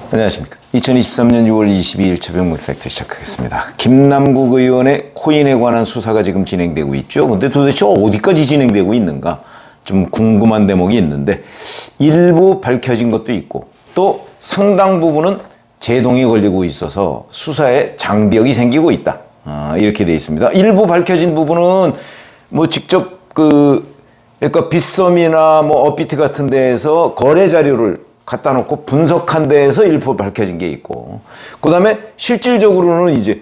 안녕하십니까. 2023년 6월 22일 최병무 팩트 시작하겠습니다. 김남국 의원의 코인에 관한 수사가 지금 진행되고 있죠. 근데 도대체 어디까지 진행되고 있는가 좀 궁금한 대목이 있는데, 일부 밝혀진 것도 있고 또 상당 부분은 제동이 걸리고 있어서 수사에 장벽이 생기고 있다, 이렇게 돼 있습니다. 일부 밝혀진 부분은 뭐 직접 그러니까 빗썸이나 뭐 업비트 같은 데에서 거래 자료를 갖다 놓고 분석한 데에서 일부 밝혀진 게 있고, 그 다음에 실질적으로는 이제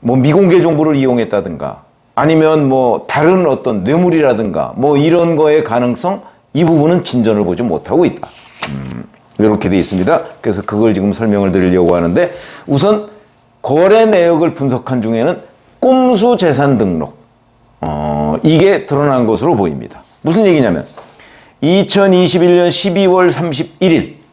뭐 미공개 정보를 이용했다든가 아니면 뭐 다른 어떤 뇌물이라든가 뭐 이런 거의 가능성, 이 부분은 진전을 보지 못하고 있다. 이렇게 돼 있습니다. 그래서 그걸 지금 설명을 드리려고 하는데, 우선 거래 내역을 분석한 중에는 꼼수 재산 등록, 이게 드러난 것으로 보입니다. 무슨 얘기냐면 2021년 12월 31일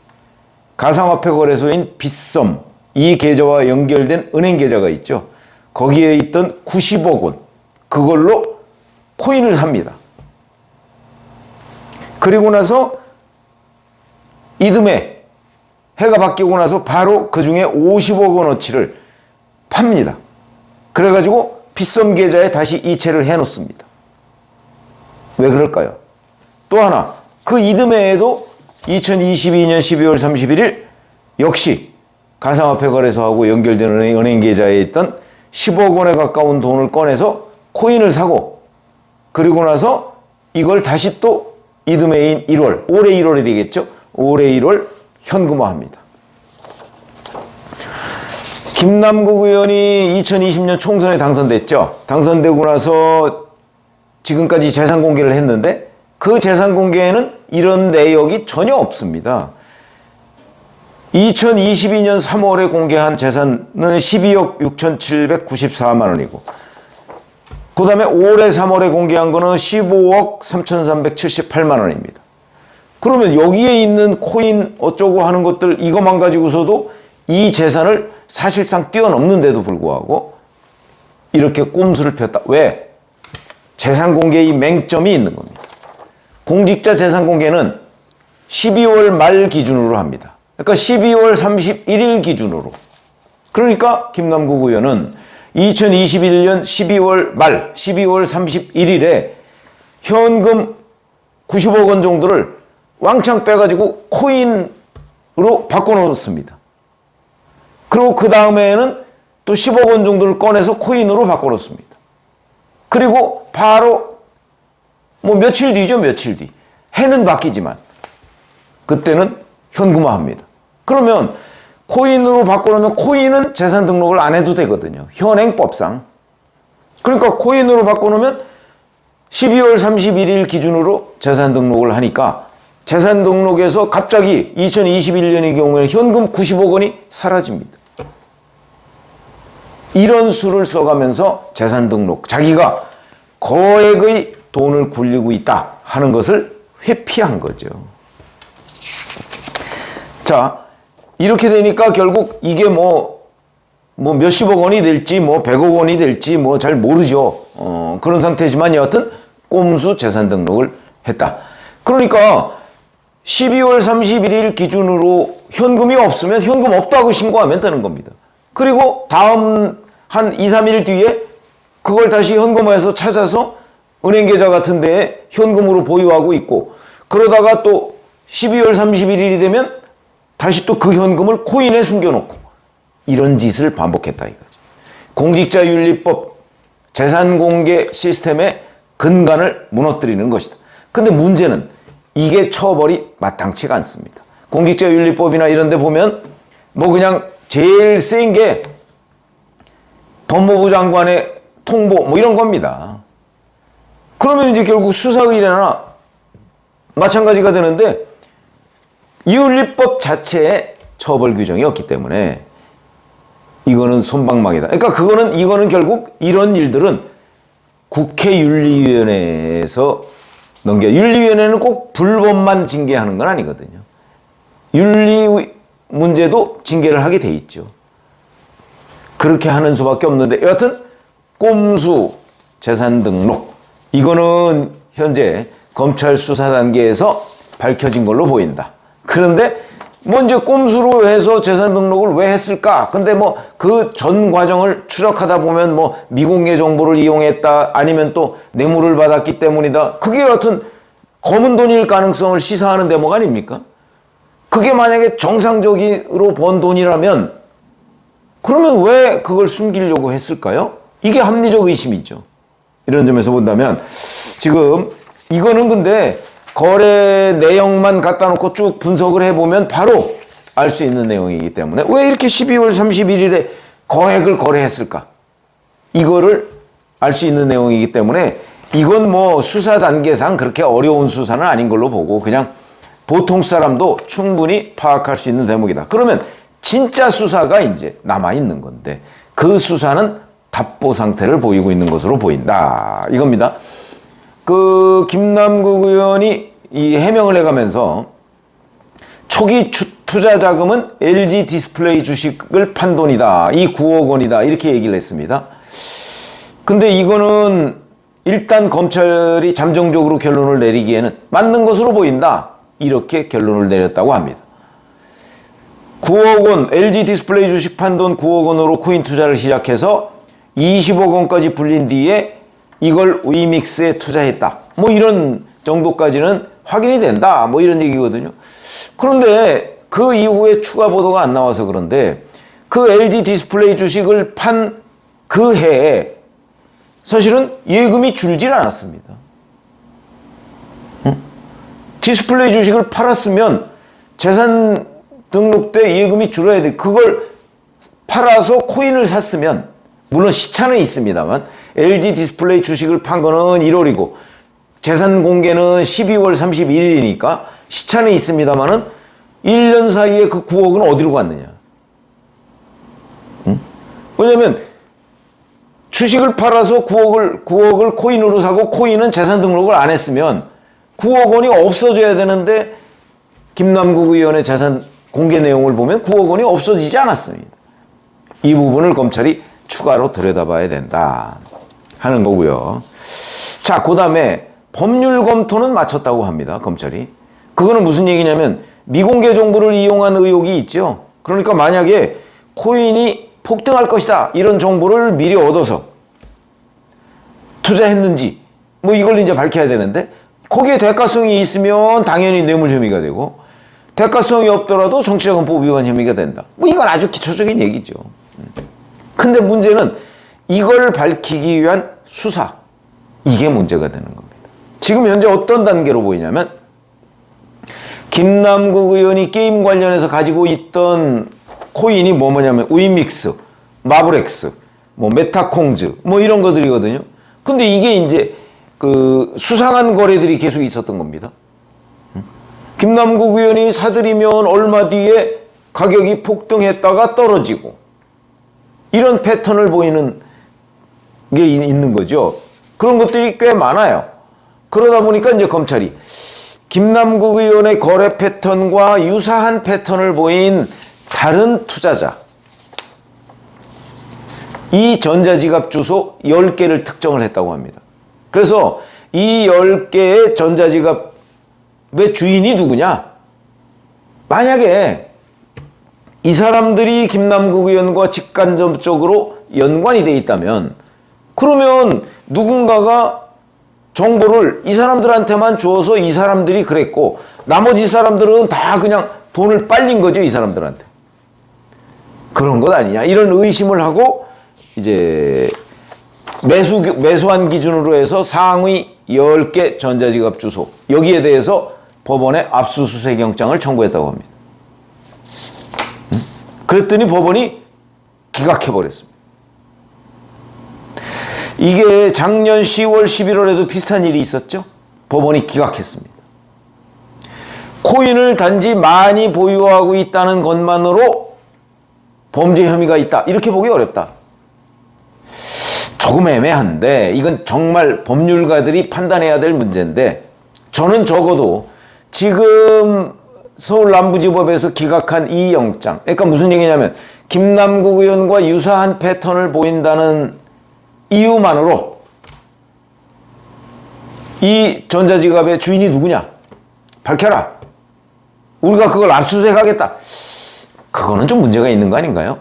가상화폐 거래소인 빗썸, 이 계좌와 연결된 은행 계좌가 있죠. 거기에 있던 90억 원, 그걸로 코인을 삽니다. 그리고 나서 이듬해 해가 바뀌고 나서 바로 그 중에 50억 원어치를 팝니다. 그래가지고 빗썸 계좌에 다시 이체를 해놓습니다. 왜 그럴까요? 또 하나, 그 이듬해에도 2022년 12월 31일 역시 가상화폐 거래소하고 연결된 은행 계좌에 있던 10억 원에 가까운 돈을 꺼내서 코인을 사고, 그리고 나서 이걸 다시 또 이듬해인 1월, 올해 1월이 되겠죠? 올해 1월 현금화합니다. 김남국 의원이 2020년 총선에 당선됐죠. 당선되고 나서 지금까지 재산 공개를 했는데, 그 재산 공개에는 이런 내역이 전혀 없습니다. 2022년 3월에 공개한 재산은 12억 6,794만 원이고, 그 다음에 올해 3월에 공개한 거는 15억 3,378만 원입니다. 그러면 여기에 있는 코인 어쩌고 하는 것들, 이것만 가지고서도 이 재산을 사실상 뛰어넘는데도 불구하고 이렇게 꼼수를 폈다. 왜? 재산 공개의 맹점이 있는 겁니다. 공직자 재산 공개는 12월 말 기준으로 합니다. 그러니까 12월 31일 기준으로. 그러니까 김남국 의원은 2021년 12월 말, 12월 31일에 현금 90억 원 정도를 왕창 빼가지고 코인으로 바꿔놓습니다. 그리고 그 다음에는 또 10억 원 정도를 꺼내서 코인으로 바꿔놓습니다. 그리고 바로 뭐 며칠 뒤죠, 며칠 뒤. 해는 바뀌지만 그때는 현금화합니다. 그러면 코인으로 바꿔놓으면 코인은 재산 등록을 안 해도 되거든요, 현행법상. 그러니까 코인으로 바꿔놓으면 12월 31일 기준으로 재산 등록을 하니까 재산 등록에서 갑자기 2021년의 경우에는 현금 90억 원이 사라집니다. 이런 수를 써가면서 재산 등록, 자기가 거액의 돈을 굴리고 있다 하는 것을 회피한 거죠. 자, 이렇게 되니까 결국 이게 뭐 몇십억 원이 될지 뭐 100억 원이 될지 뭐 잘 모르죠. 그런 상태지만 여하튼 꼼수 재산 등록을 했다. 그러니까 12월 31일 기준으로 현금이 없으면 현금 없다고 신고하면 되는 겁니다. 그리고 다음 한 2, 3일 뒤에 그걸 다시 현금화해서 찾아서 은행 계좌 같은 데에 현금으로 보유하고 있고, 그러다가 또 12월 31일이 되면 다시 또 그 현금을 코인에 숨겨놓고, 이런 짓을 반복했다 이거죠. 공직자윤리법 재산공개 시스템의 근간을 무너뜨리는 것이다. 근데 문제는 이게 처벌이 마땅치가 않습니다. 공직자윤리법이나 이런 데 보면 뭐 그냥 제일 센 게 법무부 장관의 통보 뭐 이런 겁니다. 그러면 이제 결국 수사의뢰나 마찬가지가 되는데, 윤리법 자체에 처벌 규정이 없기 때문에 이거는 솜방망이다. 그러니까 이거는 결국 이런 일들은 국회윤리위원회에서 윤리위원회는 꼭 불법만 징계하는 건 아니거든요. 윤리 문제도 징계를 하게 돼 있죠. 그렇게 하는 수밖에 없는데, 여하튼 꼼수 재산 등록, 이거는 현재 검찰 수사 단계에서 밝혀진 걸로 보인다. 그런데 뭐 이제 꼼수로 해서 재산 등록을 왜 했을까? 근데 뭐 그 전 과정을 추적하다 보면 뭐 미공개 정보를 이용했다, 아니면 또 뇌물을 받았기 때문이다. 그게 여하튼 검은 돈일 가능성을 시사하는 대목 아닙니까? 그게 만약에 정상적으로 번 돈이라면 그러면 왜 그걸 숨기려고 했을까요? 이게 합리적 의심이죠. 이런 점에서 본다면 지금 이거는 근데 거래 내역만 갖다 놓고 쭉 분석을 해보면 바로 알 수 있는 내용이기 때문에 왜 이렇게 12월 31일에 거액을 거래했을까? 이거를 알 수 있는 내용이기 때문에 이건 뭐 수사 단계상 그렇게 어려운 수사는 아닌 걸로 보고 그냥 보통 사람도 충분히 파악할 수 있는 대목이다. 그러면 진짜 수사가 이제 남아있는 건데 그 수사는 답보 상태를 보이고 있는 것으로 보인다. 이겁니다. 그 김남국 의원이 이 해명을 해가면서 초기 투자 자금은 LG 디스플레이 주식을 판 돈이다. 이 9억 원이다. 이렇게 얘기를 했습니다. 근데 이거는 일단 검찰이 잠정적으로 결론을 내리기에는 맞는 것으로 보인다. 이렇게 결론을 내렸다고 합니다. 9억 원, LG 디스플레이 주식 판 돈 9억 원으로 코인 투자를 시작해서 20억 원까지 불린 뒤에 이걸 위믹스에 투자했다. 뭐 이런 정도까지는 확인이 된다. 뭐 이런 얘기거든요. 그런데 그 이후에 추가 보도가 안 나와서 그런데 그 LG 디스플레이 주식을 판 그 해에 사실은 예금이 줄질 않았습니다. 디스플레이 주식을 팔았으면 재산 등록 때 예금이 줄어야 돼. 그걸 팔아서 코인을 샀으면 물론 시차는 있습니다만 LG 디스플레이 주식을 판 거는 1월이고 재산 공개는 12월 31일이니까 시차는 있습니다만은 1년 사이에 그 9억은 어디로 갔느냐. 왜냐면 주식을 팔아서 9억을 코인으로 사고 코인은 재산 등록을 안 했으면 9억 원이 없어져야 되는데 김남국 의원의 재산 공개 내용을 보면 9억 원이 없어지지 않았습니다. 이 부분을 검찰이 추가로 들여다봐야 된다 하는 거고요. 자, 그 다음에 법률 검토는 마쳤다고 합니다. 검찰이. 그거는 무슨 얘기냐면 미공개 정보를 이용한 의혹이 있죠. 그러니까 만약에 코인이 폭등할 것이다 이런 정보를 미리 얻어서 투자했는지 뭐 이걸 이제 밝혀야 되는데 거기에 대가성이 있으면 당연히 뇌물 혐의가 되고 대가성이 없더라도 정치자금법 위반 혐의가 된다. 뭐 이건 아주 기초적인 얘기죠. 근데 문제는 이걸 밝히기 위한 수사, 이게 문제가 되는 겁니다. 지금 현재 어떤 단계로 보이냐면 김남국 의원이 게임 관련해서 가지고 있던 코인이 뭐냐면 위믹스, 마블엑스, 뭐 메타콩즈 뭐 이런 것들이거든요. 근데 이게 이제 그 수상한 거래들이 계속 있었던 겁니다. 김남국 의원이 사들이면 얼마 뒤에 가격이 폭등했다가 떨어지고 이런 패턴을 보이는 게 있는 거죠. 그런 것들이 꽤 많아요. 그러다 보니까 이제 검찰이 김남국 의원의 거래 패턴과 유사한 패턴을 보인 다른 투자자, 이 전자지갑 주소 10개를 특정을 했다고 합니다. 그래서 이 10개의 전자지갑의 주인이 누구냐? 만약에 이 사람들이 김남국 의원과 직간접적으로 연관이 돼 있다면 그러면 누군가가 정보를 이 사람들한테만 주어서 이 사람들이 그랬고 나머지 사람들은 다 그냥 돈을 빨린 거죠, 이 사람들한테. 그런 것 아니냐 이런 의심을 하고 이제 매수한 기준으로 해서 상위 10개 전자지갑 주소 여기에 대해서 법원에 압수수색 영장을 청구했다고 합니다. 그랬더니 법원이 기각해버렸습니다. 이게 작년 10월 11월에도 비슷한 일이 있었죠. 법원이 기각했습니다. 코인을 단지 많이 보유하고 있다는 것만으로 범죄 혐의가 있다 이렇게 보기 어렵다. 조금 애매한데 이건 정말 법률가들이 판단해야 될 문제인데 저는 적어도 지금 서울남부지법에서 기각한 이 영장, 그러니까 무슨 얘기냐면 김남국 의원과 유사한 패턴을 보인다는 이유만으로 이 전자지갑의 주인이 누구냐 밝혀라 우리가 그걸 압수수색하겠다. 그거는 좀 문제가 있는 거 아닌가요?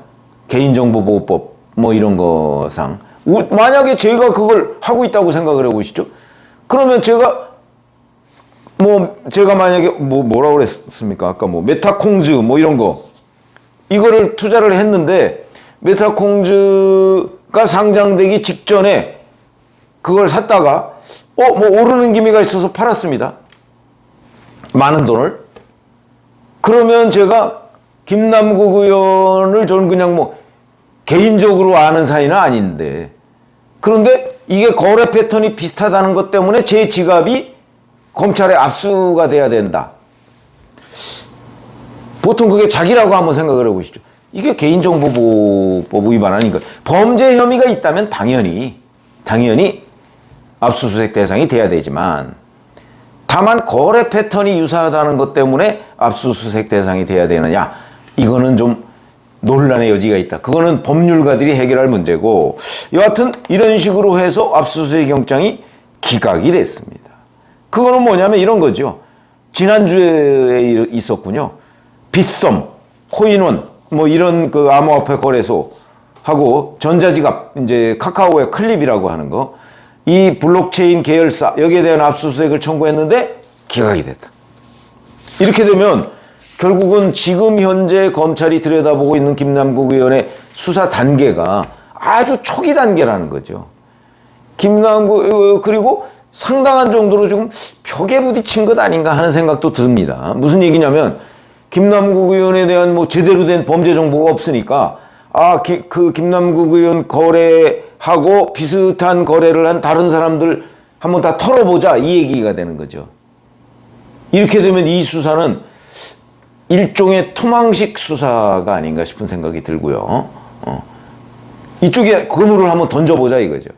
개인정보보호법 뭐 이런 거상. 만약에 제가 그걸 하고 있다고 생각을 해보시죠. 그러면 제가 만약에 뭐라고 그랬습니까? 아까 메타콩즈 뭐 이런 거 이거를 투자를 했는데 메타콩즈가 상장되기 직전에 그걸 샀다가 오르는 기미가 있어서 팔았습니다. 많은 돈을. 그러면 제가 김남국 의원을 저는 그냥 개인적으로 아는 사이는 아닌데, 그런데 이게 거래 패턴이 비슷하다는 것 때문에 제 지갑이 검찰에 압수가 돼야 된다. 보통 그게 자기라고 한번 생각을 해보시죠. 이게 개인정보보호법 위반 아닌가. 범죄 혐의가 있다면 당연히 압수수색 대상이 돼야 되지만, 다만 거래 패턴이 유사하다는 것 때문에 압수수색 대상이 돼야 되느냐, 이거는 좀 논란의 여지가 있다. 그거는 법률가들이 해결할 문제고, 여하튼 이런 식으로 해서 압수수색 영장이 기각이 됐습니다. 그거는 뭐냐면 이런 거죠. 지난주에 있었군요. 빗썸, 코인원, 이런 그 암호화폐 거래소하고 전자지갑, 이제 카카오의 클립이라고 하는 거, 이 블록체인 계열사, 여기에 대한 압수수색을 청구했는데 기각이 됐다. 이렇게 되면 결국은 지금 현재 검찰이 들여다보고 있는 김남국 의원의 수사 단계가 아주 초기 단계라는 거죠. 그리고 상당한 정도로 지금 벽에 부딪힌 것 아닌가 하는 생각도 듭니다. 무슨 얘기냐면 김남국 의원에 대한 제대로 된 범죄 정보가 없으니까 그 김남국 의원 거래하고 비슷한 거래를 한 다른 사람들 한번 다 털어보자, 이 얘기가 되는 거죠. 이렇게 되면 이 수사는 일종의 투망식 수사가 아닌가 싶은 생각이 들고요. 이쪽에 그물을 한번 던져보자 이거죠.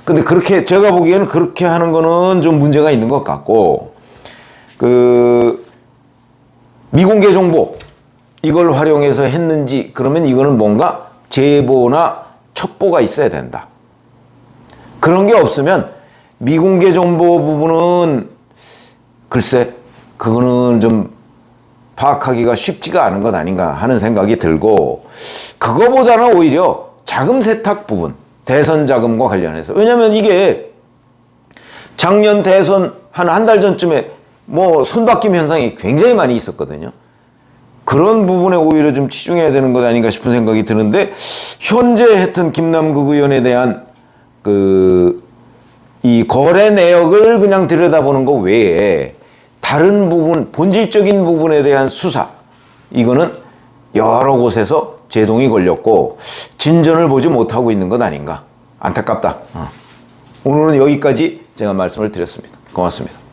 근데 그렇게 제가 보기에는 그렇게 하는 거는 좀 문제가 있는 것 같고, 미공개 정보 이걸 활용해서 했는지, 그러면 이거는 뭔가 제보나 첩보가 있어야 된다. 그런 게 없으면 미공개 정보 부분은 글쎄 그거는 좀 파악하기가 쉽지가 않은 것 아닌가 하는 생각이 들고, 그거보다는 오히려 자금 세탁 부분, 대선 자금과 관련해서. 왜냐면 이게 작년 대선 한 달 전쯤에 손바뀜 현상이 굉장히 많이 있었거든요. 그런 부분에 오히려 좀 치중해야 되는 것 아닌가 싶은 생각이 드는데, 현재 하여튼 김남국 의원에 대한 이 거래 내역을 그냥 들여다보는 것 외에 다른 부분, 본질적인 부분에 대한 수사, 이거는 여러 곳에서 제동이 걸렸고 진전을 보지 못하고 있는 것 아닌가. 안타깝다. 오늘은 여기까지 제가 말씀을 드렸습니다. 고맙습니다.